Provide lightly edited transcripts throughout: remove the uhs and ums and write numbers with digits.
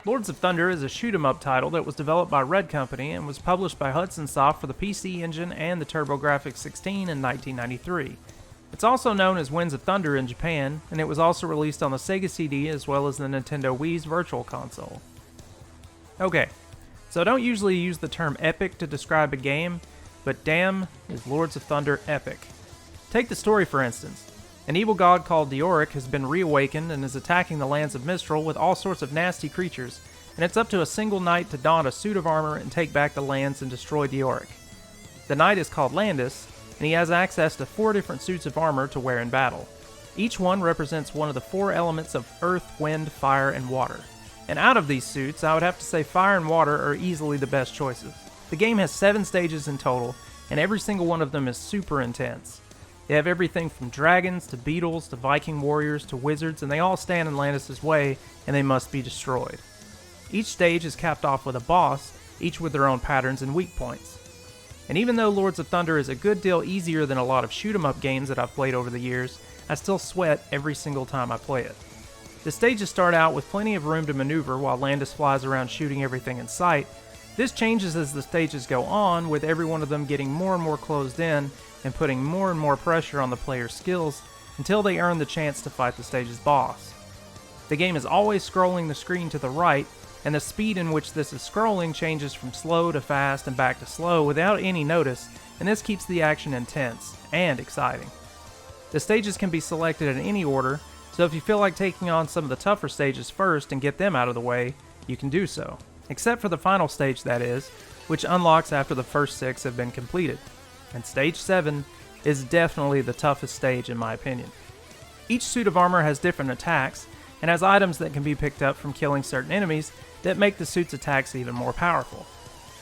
Lords of Thunder is a shoot-'em-up title that was developed by Red Company and was published by Hudson Soft for the PC Engine and the TurboGrafx-16 in 1993. It's also known as Winds of Thunder in Japan, and it was also released on the Sega CD as well as the Nintendo Wii's Virtual Console. Okay, so I don't usually use the term epic to describe a game, but damn is Lords of Thunder epic. Take the story for instance. An evil god called Deoric has been reawakened and is attacking the lands of Mistral with all sorts of nasty creatures, and it's up to a single knight to don a suit of armor and take back the lands and destroy Deoric. The knight is called Landis, and he has access to 4 different suits of armor to wear in battle. Each one represents one of the 4 elements of earth, wind, fire, and water. And out of these suits, I would have to say fire and water are easily the best choices. The game has 7 stages in total, and every single one of them is super intense. They have everything from dragons to beetles to Viking warriors to wizards, and they all stand in Landis' way, and they must be destroyed. Each stage is capped off with a boss, each with their own patterns and weak points. And even though Lords of Thunder is a good deal easier than a lot of shoot-'em-up games that I've played over the years, I still sweat every single time I play it. The stages start out with plenty of room to maneuver while Landis flies around shooting everything in sight. This changes as the stages go on, with every one of them getting more and more closed in, and putting more and more pressure on the player's skills until they earn the chance to fight the stage's boss. The game is always scrolling the screen to the right, and the speed in which this is scrolling changes from slow to fast and back to slow without any notice, and this keeps the action intense and exciting. The stages can be selected in any order, so if you feel like taking on some of the tougher stages first and get them out of the way, you can do so. Except for the final stage, that is, which unlocks after the first 6 have been completed. And Stage 7 is definitely the toughest stage in my opinion. Each suit of armor has different attacks, and has items that can be picked up from killing certain enemies that make the suit's attacks even more powerful.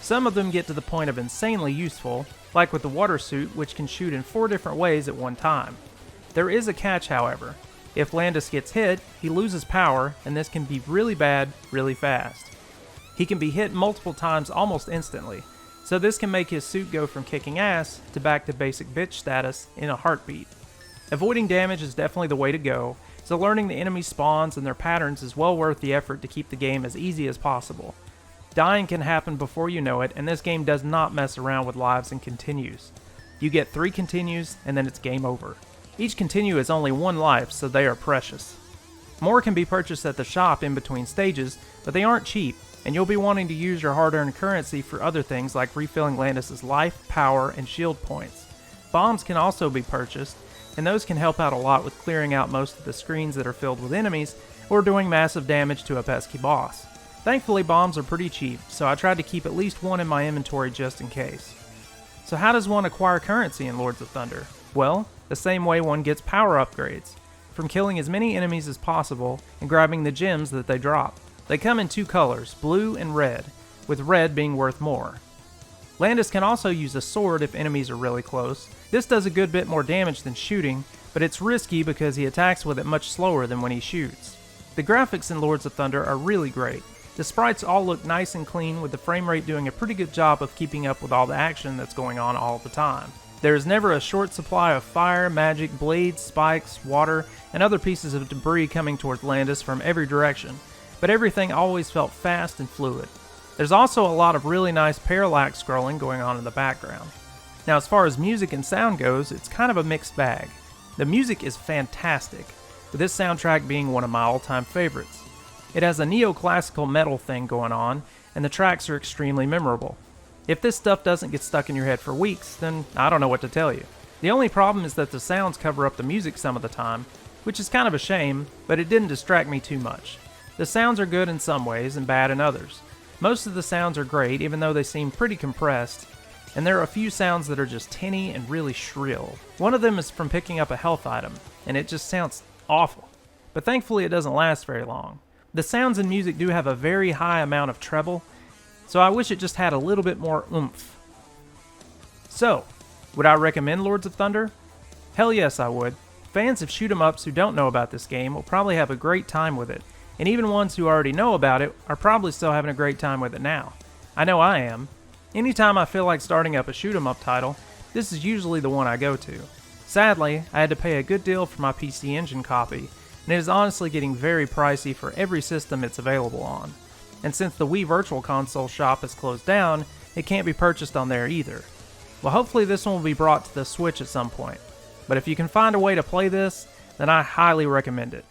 Some of them get to the point of insanely useful, like with the water suit, which can shoot in 4 different ways at one time. There is a catch, however. If Landis gets hit, he loses power, and this can be really bad, really fast. He can be hit multiple times almost instantly, so this can make his suit go from kicking ass to back to basic bitch status in a heartbeat. Avoiding damage is definitely the way to go, so learning the enemy spawns and their patterns is well worth the effort to keep the game as easy as possible. Dying can happen before you know it, and this game does not mess around with lives and continues. You get 3 continues, and then it's game over. Each continue is only 1 life, so they are precious. More can be purchased at the shop in between stages, but they aren't cheap, and you'll be wanting to use your hard-earned currency for other things like refilling Landis' life, power, and shield points. Bombs can also be purchased, and those can help out a lot with clearing out most of the screens that are filled with enemies, or doing massive damage to a pesky boss. Thankfully, bombs are pretty cheap, so I tried to keep at least 1 in my inventory just in case. So how does one acquire currency in Lords of Thunder? Well, the same way one gets power upgrades, from killing as many enemies as possible and grabbing the gems that they drop. They come in 2 colors, blue and red, with red being worth more. Landis can also use a sword if enemies are really close. This does a good bit more damage than shooting, but it's risky because he attacks with it much slower than when he shoots. The graphics in Lords of Thunder are really great. The sprites all look nice and clean, with the frame rate doing a pretty good job of keeping up with all the action that's going on all the time. There is never a short supply of fire, magic, blades, spikes, water, and other pieces of debris coming towards Landis from every direction, but everything always felt fast and fluid. There's also a lot of really nice parallax scrolling going on in the background. Now, as far as music and sound goes, it's kind of a mixed bag. The music is fantastic, with this soundtrack being one of my all-time favorites. It has a neoclassical metal thing going on, and the tracks are extremely memorable. If this stuff doesn't get stuck in your head for weeks, then I don't know what to tell you. The only problem is that the sounds cover up the music some of the time, which is kind of a shame, but it didn't distract me too much. The sounds are good in some ways and bad in others. Most of the sounds are great, even though they seem pretty compressed, and there are a few sounds that are just tinny and really shrill. One of them is from picking up a health item, and it just sounds awful. But thankfully it doesn't last very long. The sounds and music do have a very high amount of treble, so I wish it just had a little bit more oomph. So, would I recommend Lords of Thunder? Hell yes, I would. Fans of shoot-'em-ups who don't know about this game will probably have a great time with it, and even ones who already know about it are probably still having a great time with it now. I know I am. Anytime I feel like starting up a shoot-'em-up title, this is usually the one I go to. Sadly, I had to pay a good deal for my PC Engine copy, and it is honestly getting very pricey for every system it's available on. and since the Wii Virtual Console shop is closed down, it can't be purchased on there either. Well, hopefully this one will be brought to the Switch at some point, but if you can find a way to play this, then I highly recommend it.